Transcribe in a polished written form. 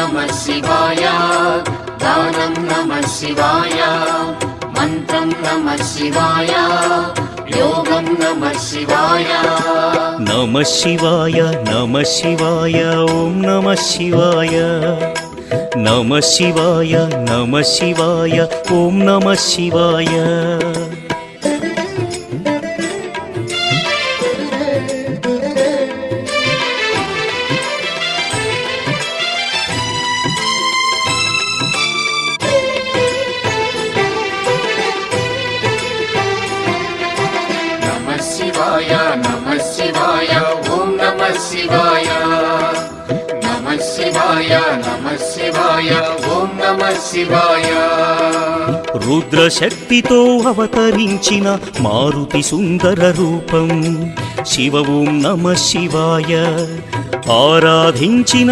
नमः शिवाय दानं नमः शिवाय मंत्रं नमः शिवाय योगं नमः शिवाय नमः शिवाय ओम नमः शिवाय नमः शिवाय ओम नमः शिवाय नमः शिवाय ओम नमः शिवाय नमः शिवाय ओम नमः शिवाय रुद्रशक्तितो अवतरिंचिन मारुति सुंदर रूपं शिव ओम नमः शिवाय आराधिंचिन